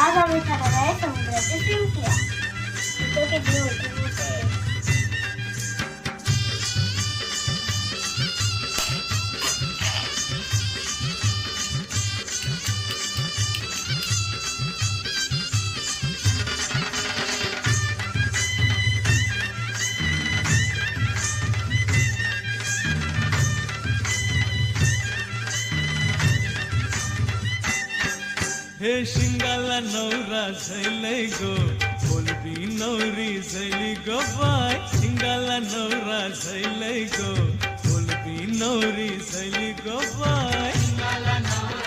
आज आम्ही खाणार आहे समुद्राच्या शिंपल्या. इथं किती मोठे मोठे आहे. हे शिंगाला नवरा झैलै गो बोलबी नवरी झैली गो बाय शिंगाला नवरा झैलै गो बोलबी नवरी झैली गो बाय शिंगाला नवरा